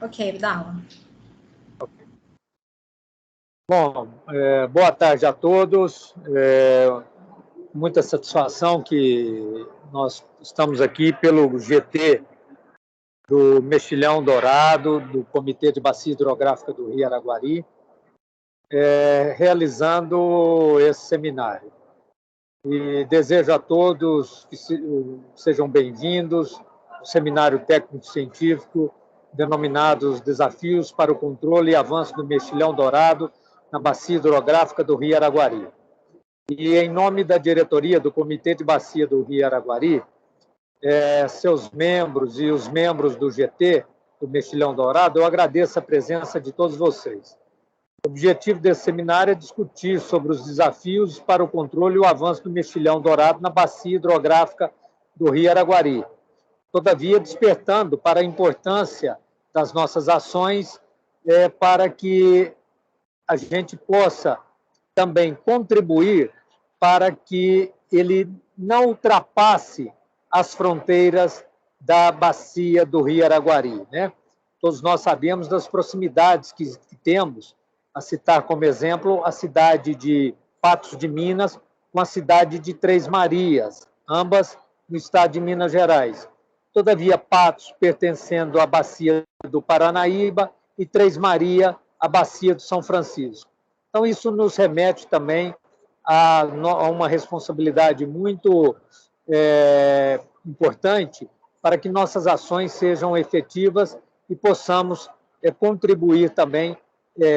Ok, dá aula. Bom, boa tarde a todos. Muita satisfação que nós estamos aqui pelo GT do Mexilhão Dourado, do Comitê de Bacia Hidrográfica do Rio Araguari, realizando esse seminário. E desejo a todos que sejam bem-vindos ao seminário técnico-científico denominado Desafios para o Controle e Avanço do Mexilhão Dourado na Bacia Hidrográfica do Rio Araguari. E, em nome da diretoria do Comitê de Bacia do Rio Araguari, seus membros e os membros do GT, do Mexilhão Dourado, eu agradeço a presença de todos vocês. O objetivo desse seminário é discutir sobre os desafios para o controle e o avanço do mexilhão dourado na bacia hidrográfica do Rio Araguari. Todavia, despertando para a importância das nossas ações para que a gente possa também contribuir para que ele não ultrapasse as fronteiras da bacia do Rio Araguari, né? Todos nós sabemos das proximidades que temos, a citar como exemplo a cidade de Patos de Minas com a cidade de Três Marias, ambas no estado de Minas Gerais. Todavia, Patos pertencendo à bacia do Paranaíba e Três Marias à bacia do São Francisco. Então, isso nos remete também a uma responsabilidade muito importante para que nossas ações sejam efetivas e possamos contribuir também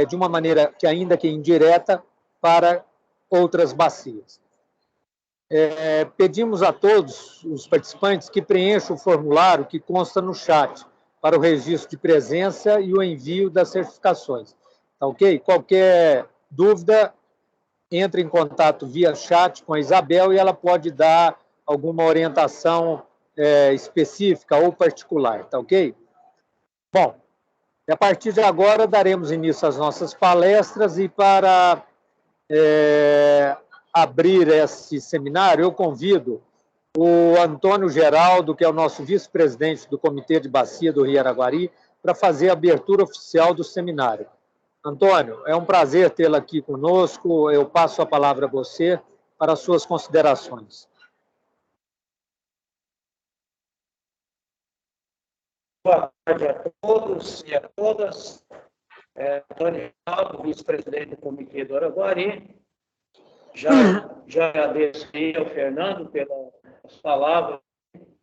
de uma maneira que ainda que indireta para outras bacias. Pedimos a todos os participantes que preencham o formulário que consta no chat para o registro de presença e o envio das certificações. Tá ok? Qualquer dúvida, entre em contato via chat com a Isabel e ela pode dar alguma orientação específica ou particular, tá ok? Bom, a partir de agora daremos início às nossas palestras e para abrir esse seminário eu convido o Antônio Geraldo, que é o nosso vice-presidente do Comitê de Bacia do Rio Araguari, para fazer a abertura oficial do seminário. Antônio, é um prazer tê-lo aqui conosco. Eu passo a palavra a você para as suas considerações. Boa tarde a todos e a todas. Antônio Geraldo, vice-presidente do Comitê do Araguari. Já agradeço ao Fernando pelas palavras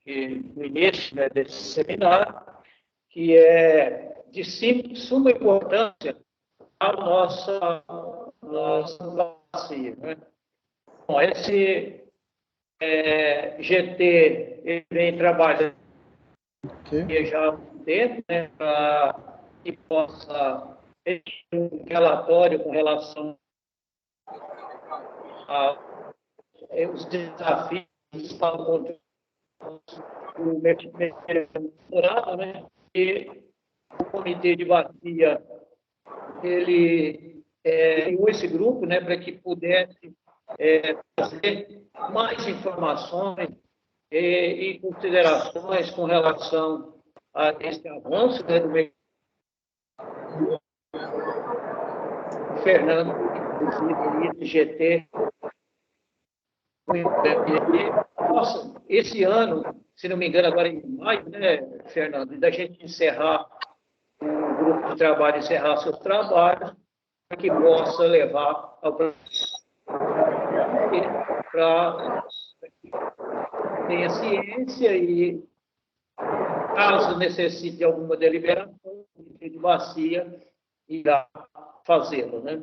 no início desse seminário, que é de suma importância a nossa bacia, né? Bom, esse GT ele vem trabalhando já há um tempo, né, para que possa ter um relatório com relação aos desafios para o controle do mexilhão dourado, né? E o Comitê de Bacia ele criou esse grupo, né, para que pudesse fazer mais informações e considerações com relação a esse avanço, né, do Fernando, inclusive, do GT. Nossa, esse ano, se não me engano, agora em maio, né, Fernando, da gente encerrar o grupo de trabalho, encerrar seus trabalhos, para que possa levar para tenha ciência e, caso necessite de alguma deliberação, de bacia, irá fazê-lo, né?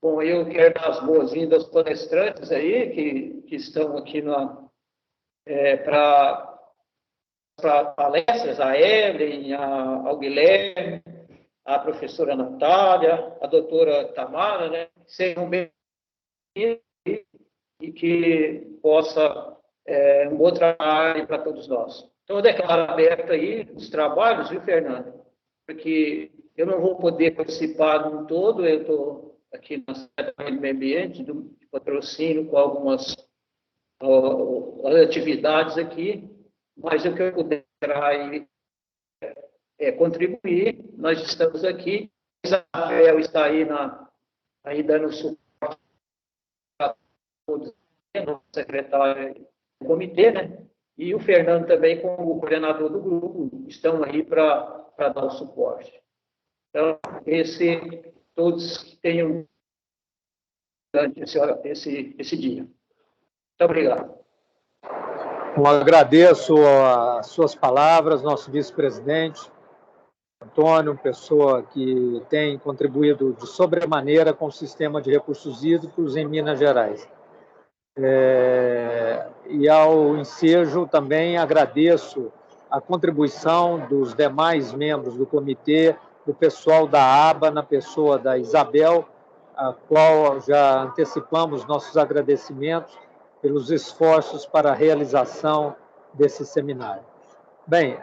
Bom, eu quero dar as boas-vindas aos palestrantes aí, que estão aqui para palestras, a Ellen, ao Guilherme, a professora Natália, a doutora Tamara, né? Sejam bem-vindos e que possa um bom trabalho para todos nós. Então, eu declaro aberto aí os trabalhos, viu, Fernando? Porque eu não vou poder participar de um todo, eu estou aqui na Secretaria do Meio Ambiente, de patrocínio com algumas atividades aqui, mas o que eu puder aí contribuir. Nós estamos aqui. Isabel está aí dando suporte a todos, o secretário do comitê, né? E o Fernando também, como coordenador do grupo, estão aí para dar o suporte. Então, todos que tenham esse dia. Muito obrigado. Eu agradeço as suas palavras, nosso vice-presidente, Antônio, pessoa que tem contribuído de sobremaneira com o sistema de recursos hídricos em Minas Gerais. E ao ensejo também agradeço a contribuição dos demais membros do comitê, do pessoal da ABA, na pessoa da Isabel, a qual já antecipamos nossos agradecimentos pelos esforços para a realização desse seminário. Bem,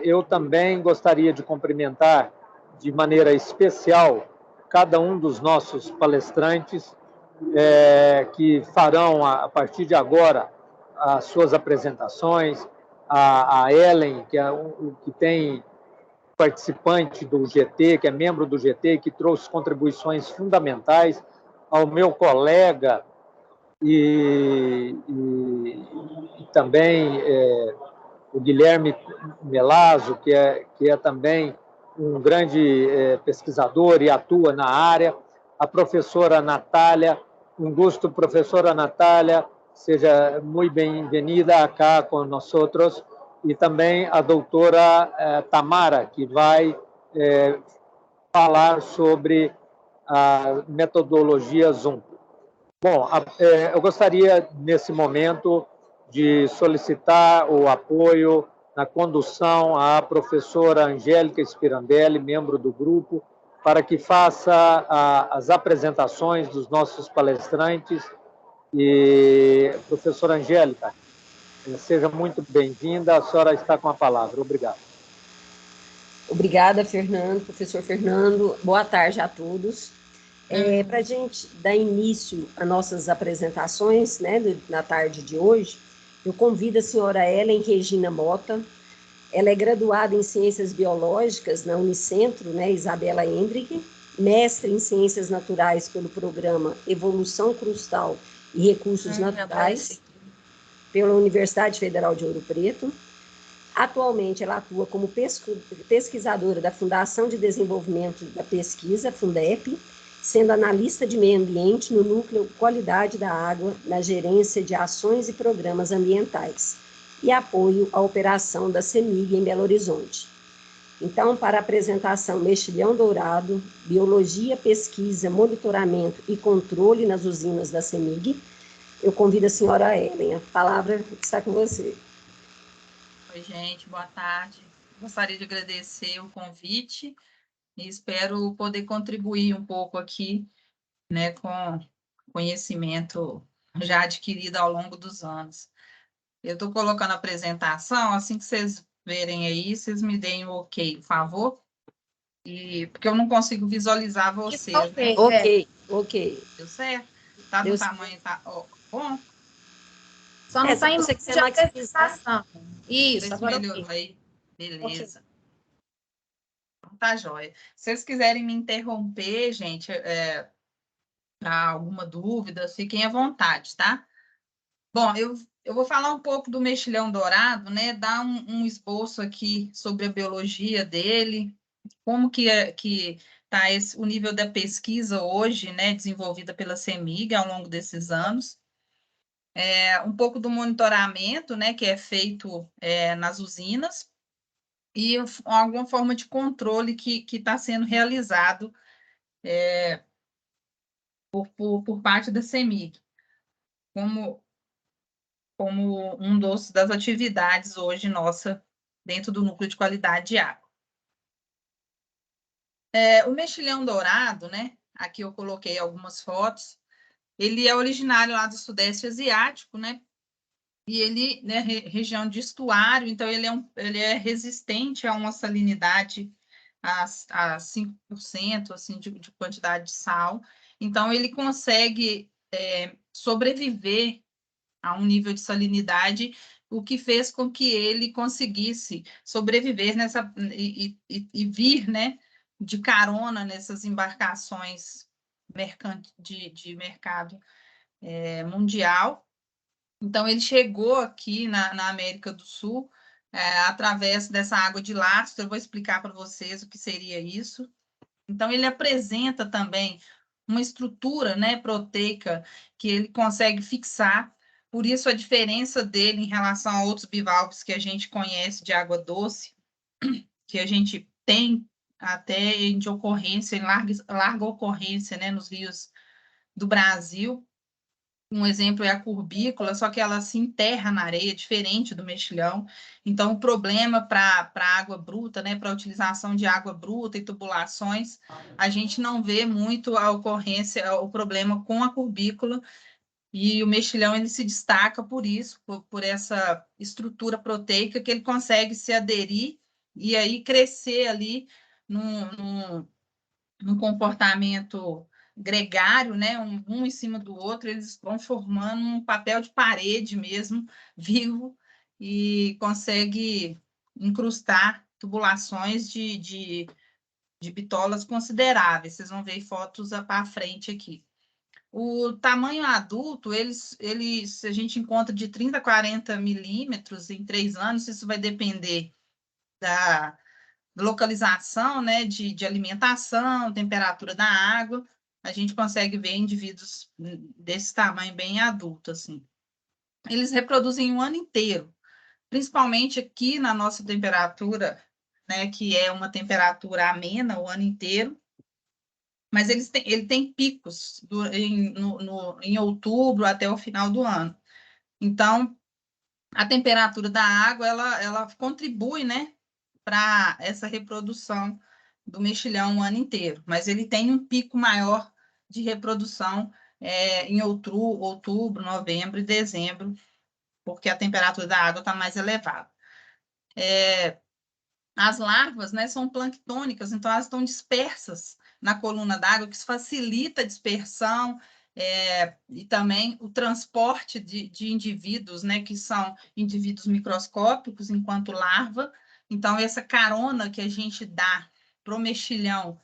eu também gostaria de cumprimentar de maneira especial cada um dos nossos palestrantes que farão, a partir de agora, as suas apresentações. A Ellen, que tem participante do GT, que é membro do GT, que trouxe contribuições fundamentais, ao meu colega e também o Guilherme Melazzo, que é também um grande pesquisador e atua na área, a professora Natália. Um gosto, professora Natália, seja muito bem-vinda acá com nós outros, e também a doutora Tamara, que vai falar sobre a metodologia Zoom. Bom, eu gostaria, nesse momento, de solicitar o apoio na condução à professora Angélica Spirandelli, membro do grupo, para que faça as apresentações dos nossos palestrantes. E, professora Angélica, seja muito bem-vinda, a senhora está com a palavra. Obrigado. Obrigada, Fernando, professor Fernando. Boa tarde a todos. Para a gente dar início às nossas apresentações, né, na tarde de hoje, eu convido a senhora Ellen Regina Mota. Ela é graduada em Ciências Biológicas na Unicentro, né, Isabela Hendrick, mestre em Ciências Naturais pelo programa Evolução Crustal e Recursos Naturais pela Universidade Federal de Ouro Preto. Atualmente, ela atua como pesquisadora da Fundação de Desenvolvimento da Pesquisa, Fundep, sendo analista de meio ambiente no núcleo Qualidade da Água, na gerência de ações e programas ambientais, e apoio à operação da CEMIG em Belo Horizonte. Então, para a apresentação Mexilhão Dourado, Biologia, Pesquisa, Monitoramento e Controle nas usinas da CEMIG, eu convido a senhora Ellen. A palavra está com você. Oi, gente, boa tarde. Gostaria de agradecer o convite e espero poder contribuir um pouco aqui, né, com conhecimento já adquirido ao longo dos anos. Eu estou colocando a apresentação, assim que vocês verem aí, vocês me deem o ok, por favor, porque eu não consigo visualizar vocês. Ok, né? ok. Deu certo? Tá do tamanho, tá bom? Só não está em você de apresentação. Isso, agora melhorou aí. Beleza. Okay. Tá jóia. Se vocês quiserem me interromper, gente, para alguma dúvida, fiquem à vontade, tá? Bom, eu vou falar um pouco do mexilhão dourado, né? Dar um esboço aqui sobre a biologia dele, como que está o nível da pesquisa hoje, né? Desenvolvida pela CEMIG ao longo desses anos. Um pouco do monitoramento, né? Que é feito nas usinas, e alguma forma de controle que está sendo realizado por parte da CEMIG, como das atividades hoje nossa dentro do núcleo de qualidade de água. O mexilhão dourado, né? Aqui eu coloquei algumas fotos. Ele é originário lá do Sudeste Asiático, né? E ele, né, região de estuário, então ele é resistente a uma salinidade a 5% assim, de quantidade de sal. Então, ele consegue sobreviver a um nível de salinidade o que fez com que ele conseguisse sobreviver e vir, né, de carona nessas embarcações de mercado mundial. Então, ele chegou aqui na América do Sul através dessa água de lastro. Eu vou explicar para vocês o que seria isso. Então, ele apresenta também uma estrutura, né, proteica que ele consegue fixar. Por isso, a diferença dele em relação a outros bivalves que a gente conhece de água doce, que a gente tem até de ocorrência, em larga ocorrência, né, nos rios do Brasil. Um exemplo é a curbícula, só que ela se enterra na areia, diferente do mexilhão. Então, o problema para água bruta, né, para a utilização de água bruta e tubulações, a gente não vê muito a ocorrência, o problema com a curbícula, e o mexilhão ele se destaca por isso, por essa estrutura proteica que ele consegue se aderir e aí crescer ali num comportamento gregário, né? Um em cima do outro, eles vão formando um papel de parede mesmo, vivo, e consegue incrustar tubulações de bitolas consideráveis. Vocês vão ver fotos para frente aqui. O tamanho adulto, a gente encontra de 30 a 40 milímetros em 3 anos, isso vai depender da localização, né, de alimentação, temperatura da água. A gente consegue ver indivíduos desse tamanho bem adulto, assim. Eles reproduzem o ano inteiro, principalmente aqui na nossa temperatura, né, que é uma temperatura amena o ano inteiro, mas ele tem picos em outubro até o final do ano. Então, a temperatura da água, ela contribui, né, para essa reprodução do mexilhão o ano inteiro, mas ele tem um pico maior de reprodução em outubro, novembro e dezembro, porque a temperatura da água está mais elevada. As larvas, né, são planctônicas, então elas estão dispersas na coluna d'água, que isso facilita a dispersão e também o transporte de indivíduos, né, que são indivíduos microscópicos enquanto larva. Então, essa carona que a gente dá para o mexilhão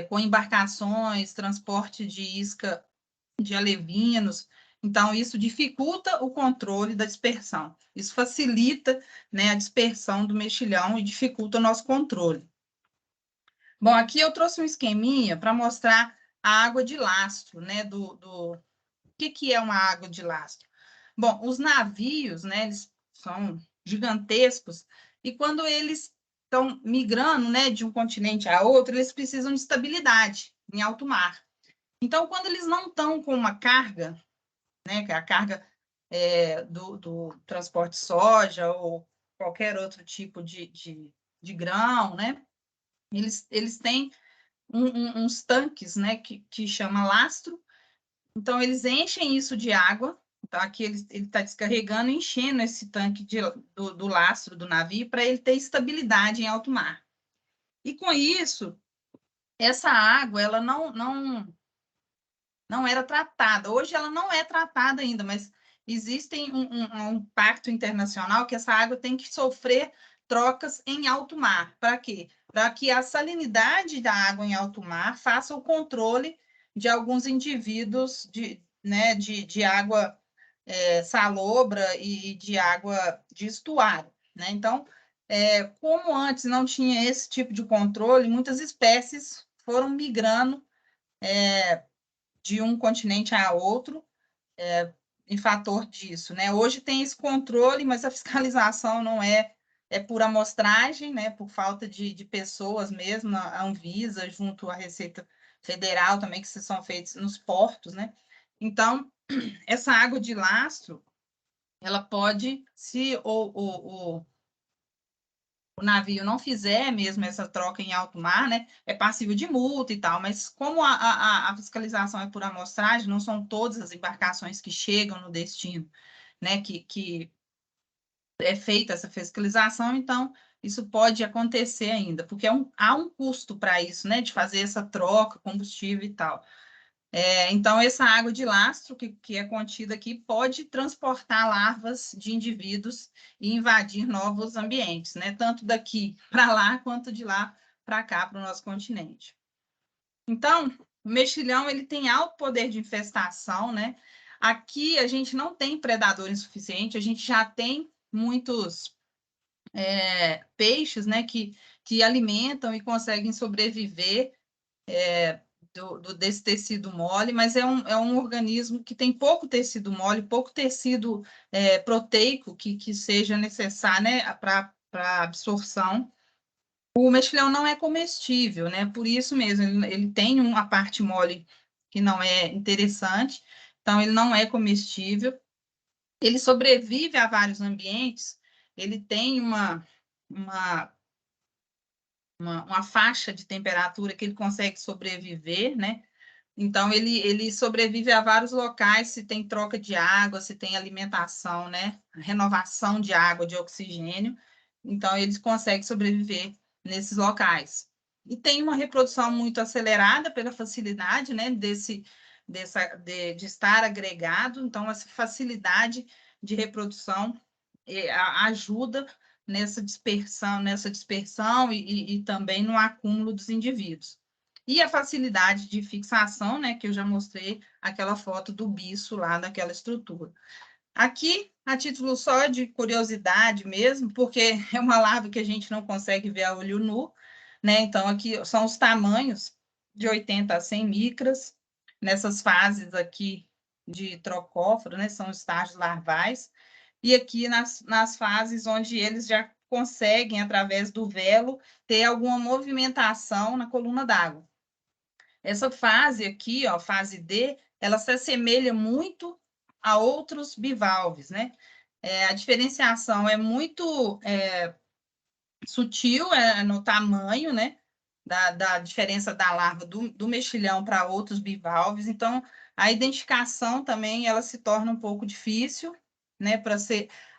com embarcações, transporte de isca de alevinos, então isso dificulta o controle da dispersão. Isso facilita, né, a dispersão do mexilhão e dificulta o nosso controle. Bom, aqui eu trouxe um esqueminha para mostrar a água de lastro, né, O que é uma água de lastro? Bom, os navios, né, eles são gigantescos, e quando eles estão migrando, né, de um continente a outro, eles precisam de estabilidade em alto mar. Então, quando eles não estão com uma carga, né, que é a carga do transporte de soja ou qualquer outro tipo de grão, né, eles têm uns tanques, né, que chama lastro. Então, eles enchem isso de água. Então, aqui ele está descarregando e enchendo esse tanque do lastro do navio para ele ter estabilidade em alto mar. E, com isso, essa água ela não era tratada. Hoje, ela não é tratada ainda, mas existe um pacto internacional que essa água tem que sofrer trocas em alto mar. Para quê? Para que a salinidade da água em alto mar faça o controle de alguns indivíduos de água salobra e de água de estuário, né? Então, como antes não tinha esse tipo de controle, muitas espécies foram migrando de um continente a outro em fator disso, né? Hoje tem esse controle, mas a fiscalização não é por amostragem, né? Por falta de pessoas mesmo, a Anvisa, junto à Receita Federal também, que são feitos nos portos, né? Então, essa água de lastro, ela pode, se o navio não fizer mesmo essa troca em alto mar, né, é passível de multa e tal, mas como a fiscalização é por amostragem, não são todas as embarcações que chegam no destino, né, que é feita essa fiscalização, então isso pode acontecer ainda, porque há um custo para isso, né, de fazer essa troca, combustível e tal. Então, essa água de lastro que é contida aqui pode transportar larvas de indivíduos e invadir novos ambientes, né? Tanto daqui para lá, quanto de lá para cá, para o nosso continente. Então, o mexilhão ele tem alto poder de infestação, né? Aqui a gente não tem predador insuficiente, a gente já tem muitos peixes, né, que alimentam e conseguem sobreviver desse tecido mole, mas é um organismo que tem pouco tecido mole, pouco tecido proteico que seja necessário, né, para absorção. O mexilhão não é comestível, né? Por isso mesmo, ele tem uma parte mole que não é interessante, então ele não é comestível. Ele sobrevive a vários ambientes, ele tem uma faixa de temperatura que ele consegue sobreviver, né? Então, ele sobrevive a vários locais, se tem troca de água, se tem alimentação, né? Renovação de água, de oxigênio. Então, eles conseguem sobreviver nesses locais. E tem uma reprodução muito acelerada pela facilidade, né? De estar agregado. Então, essa facilidade de reprodução ajuda nessa dispersão e também no acúmulo dos indivíduos. E a facilidade de fixação, né, que eu já mostrei aquela foto do bicho lá daquela estrutura. Aqui, a título só de curiosidade mesmo, porque é uma larva que a gente não consegue ver a olho nu, né? Então, aqui são os tamanhos de 80 a 100 micras, nessas fases aqui de trocóforo, né? São estágios larvais, e aqui nas fases onde eles já conseguem, através do velo, ter alguma movimentação na coluna d'água. Essa fase aqui, ó, fase D, ela se assemelha muito a outros bivalves, né? A diferenciação é muito sutil no tamanho, né? Da diferença da larva do mexilhão para outros bivalves. Então, a identificação também ela se torna um pouco difícil, né? Para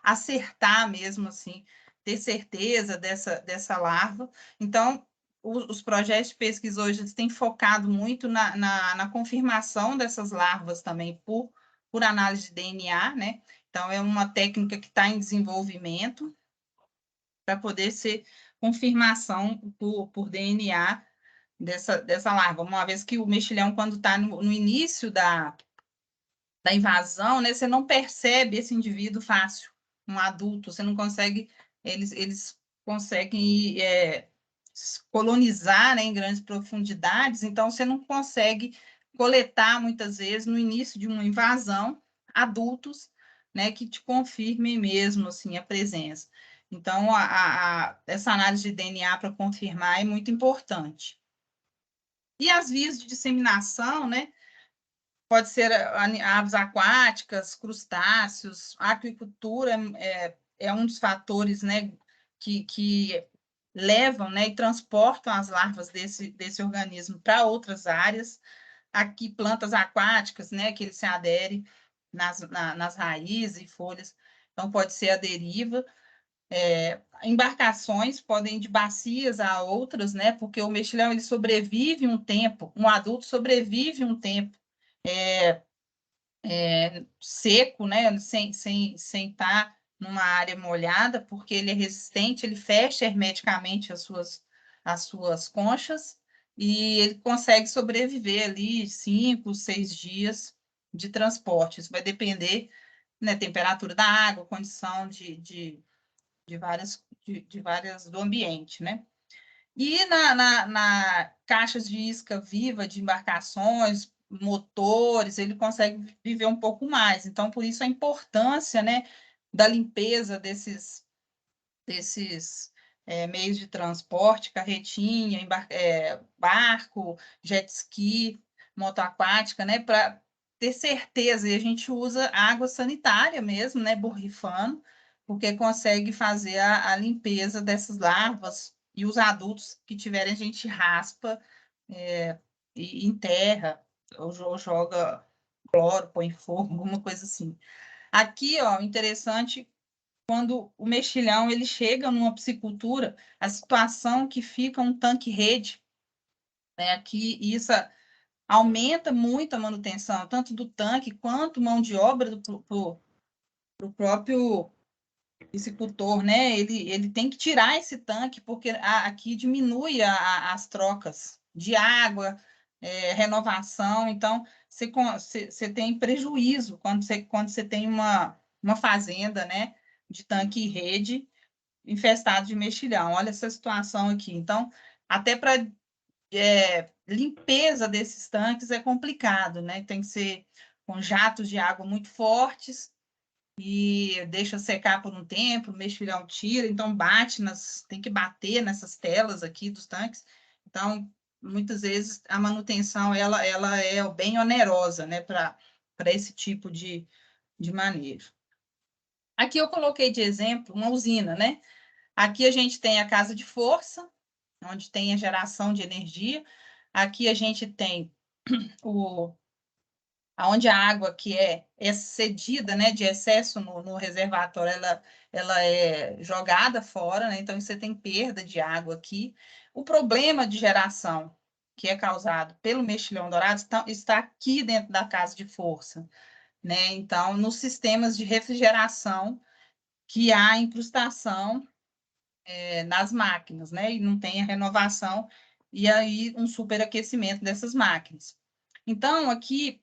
acertar mesmo, assim, ter certeza dessa larva. Então, os projetos de pesquisa hoje eles têm focado muito na confirmação dessas larvas também por análise de DNA, né? Então, é uma técnica que está em desenvolvimento para poder ser confirmação por DNA dessa larva. Uma vez que o mexilhão, quando está no início da invasão, né, você não percebe esse indivíduo fácil, um adulto, você não consegue, eles conseguem colonizar, né, em grandes profundidades, então você não consegue coletar, muitas vezes, no início de uma invasão, adultos, né, que te confirmem mesmo, assim, a presença. Então, essa análise de DNA para confirmar é muito importante. E as vias de disseminação, né, pode ser aves aquáticas, crustáceos, a aquicultura é um dos fatores, né, que levam, né, e transportam as larvas desse organismo para outras áreas. Aqui, plantas aquáticas, né, que ele se adere nas raízes e folhas, então pode ser a deriva. Embarcações podem ir de bacias a outras, né, porque o mexilhão ele sobrevive um tempo, um adulto sobrevive um tempo seco, né, sem estar numa área molhada, porque ele é resistente, ele fecha hermeticamente as suas conchas e ele consegue sobreviver ali 5, 6 dias de transporte. Isso vai depender, né, temperatura da água, condição de várias do ambiente, né? E na caixas de isca viva de embarcações, motores, ele consegue viver um pouco mais. Então, por isso a importância, né, da limpeza desses meios de transporte, carretinha, barco, jet ski, moto aquática, né, para ter certeza. E a gente usa água sanitária mesmo, né, borrifando, porque consegue fazer a limpeza dessas larvas. E os adultos que tiverem, a gente raspa e enterra, ou joga cloro, põe fogo, alguma coisa assim. Aqui, ó, interessante, quando o mexilhão ele chega numa piscicultura, a situação que fica um tanque-rede, né? Aqui, isso aumenta muito a manutenção, tanto do tanque quanto mão de obra do próprio piscicultor, né? Ele tem que tirar esse tanque, porque aqui diminui as trocas de água, renovação, então você tem prejuízo quando você tem uma fazenda, né, de tanque e rede infestado de mexilhão. Olha essa situação aqui. Então, até para limpeza desses tanques é complicado, né? Tem que ser com jatos de água muito fortes, e deixa secar por um tempo, o mexilhão tira, então tem que bater nessas telas aqui dos tanques. Então, muitas vezes, a manutenção ela é bem onerosa, né, para esse tipo de manejo. Aqui eu coloquei de exemplo uma usina, né? Aqui a gente tem a casa de força, onde tem a geração de energia. Aqui a gente tem onde a água que é excedida, né, de excesso no reservatório, ela é jogada fora, né? Então você tem perda de água aqui. O problema de geração que é causado pelo mexilhão dourado está aqui dentro da casa de força, né? Então, nos sistemas de refrigeração que há incrustação nas máquinas, né? E não tem a renovação, e aí um superaquecimento dessas máquinas. Então, aqui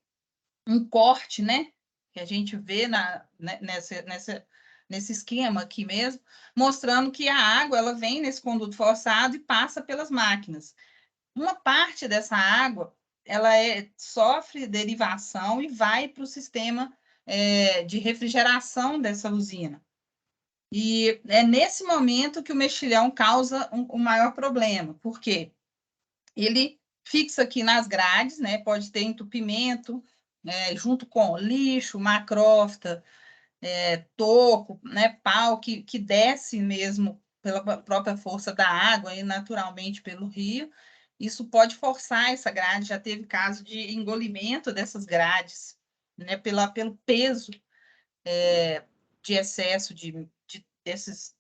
um corte, né? Que a gente vê nesse esquema aqui mesmo, mostrando que a água ela vem nesse conduto forçado e passa pelas máquinas. Uma parte dessa água ela sofre derivação e vai para o sistema de refrigeração dessa usina. E é nesse momento que o mexilhão causa um maior problema. Por quê? Ele fixa aqui nas grades, né? Pode ter entupimento, junto com lixo, macrófita, toco, né? Pau, que desce mesmo pela própria força da água e naturalmente pelo rio. Isso pode forçar essa grade. Já teve caso de engolimento dessas grades, né? Pelo peso de excesso desses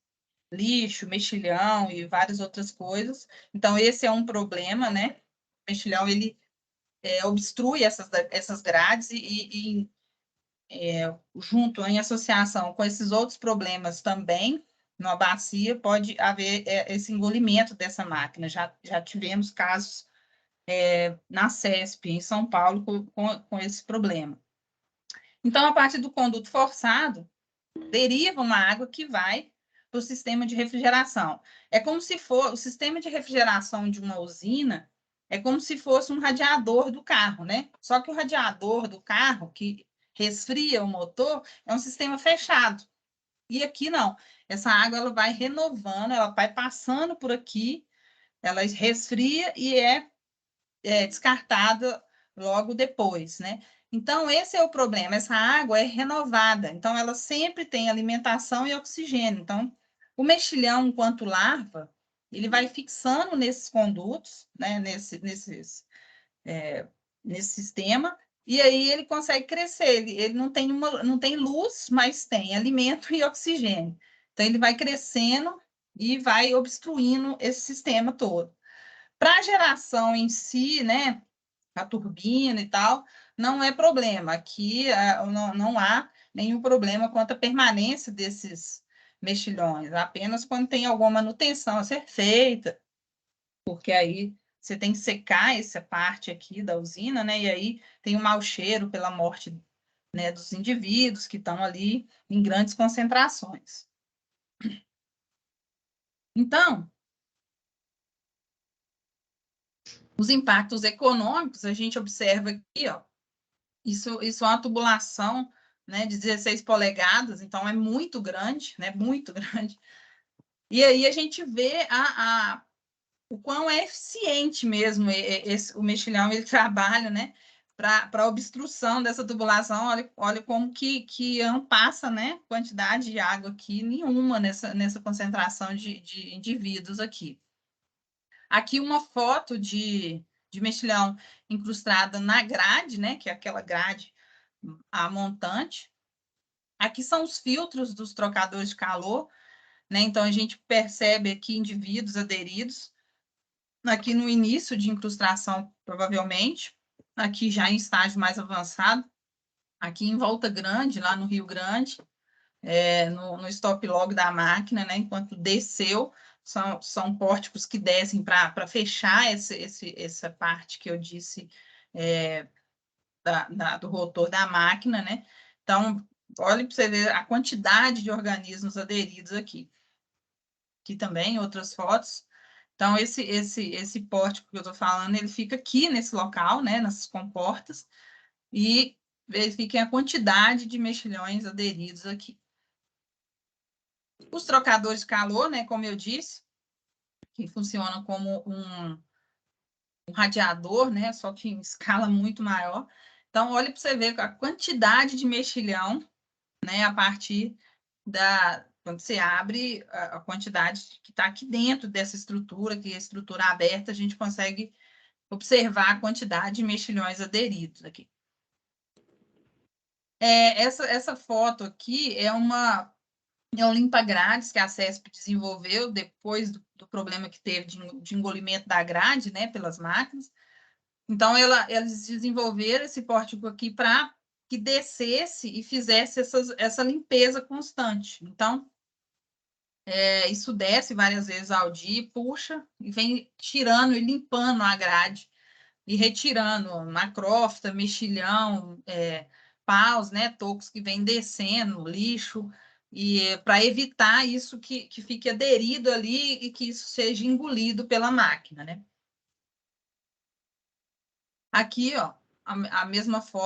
lixo, mexilhão e várias outras coisas. Então, esse é um problema, né? O mexilhão, ele obstrui essas grades e junto, em associação com esses outros problemas também, na bacia, pode haver esse engolimento dessa máquina. Já tivemos casos na CESP, em São Paulo, com esse problema. Então, a partir do conduto forçado, deriva uma água que vai para o sistema de refrigeração. É como se for o sistema de refrigeração de uma usina, é como se fosse um radiador do carro, né? Só que o radiador do carro, que resfria o motor, é um sistema fechado. E aqui não. Essa água ela vai renovando, ela vai passando por aqui, ela resfria e é descartada logo depois, né? Então, esse é o problema. Essa água é renovada, então ela sempre tem alimentação e oxigênio. Então, o mexilhão, enquanto larva, ele vai fixando nesses condutos, né? Nesse sistema, e aí ele consegue crescer. Ele não tem luz, mas tem alimento e oxigênio. Então, ele vai crescendo e vai obstruindo esse sistema todo. Para a geração em si, né? A turbina e tal, não é problema. Aqui não há nenhum problema quanto à permanência desses mexilhões, apenas quando tem alguma manutenção a ser feita, porque aí você tem que secar essa parte aqui da usina, né? E aí tem um mau cheiro pela morte, né, dos indivíduos que estão ali em grandes concentrações. Então, os impactos econômicos, a gente observa aqui, ó, isso é uma tubulação, né, de 16 polegadas, então é muito grande, né, muito grande. E aí a gente vê o quão é eficiente mesmo o mexilhão, ele trabalha, né, para obstrução dessa tubulação. Olha como que não passa, né, quantidade de água aqui nenhuma nessa concentração de indivíduos aqui. Aqui uma foto de mexilhão incrustada na grade, né, que é aquela grade a montante. Aqui são os filtros dos trocadores de calor, né? Então, a gente percebe aqui indivíduos aderidos, aqui no início de incrustação, provavelmente, aqui já em estágio mais avançado, aqui em Volta Grande, lá no Rio Grande, no stop log da máquina, né? Enquanto desceu, são pórticos que descem para fechar essa parte que eu disse do rotor da máquina, né? Então, olhe para você ver a quantidade de organismos aderidos aqui. Aqui também, outras fotos. Então, esse pórtico que eu estou falando, ele fica aqui nesse local, né? Nessas comportas, e verifiquem a quantidade de mexilhões aderidos aqui. Os trocadores de calor, né, como eu disse, que funcionam como um radiador, né, só que em escala muito maior. Então, olha para você ver a quantidade de mexilhão, né, a partir quando você abre a quantidade que está aqui dentro dessa estrutura, que é a estrutura aberta, a gente consegue observar a quantidade de mexilhões aderidos aqui. Essa foto aqui é um limpa-grades que a CESP desenvolveu depois do problema que teve de engolimento da grade, né, pelas máquinas. Então, eles desenvolveram esse pórtico aqui para que descesse e fizesse essa limpeza constante. Então, isso desce várias vezes ao dia, puxa, e vem tirando e limpando a grade, e retirando macrófita, mexilhão, paus, né, tocos que vem descendo, lixo, e para evitar isso que fique aderido ali e que isso seja engolido pela máquina, né? Aqui, ó, a mesma foto.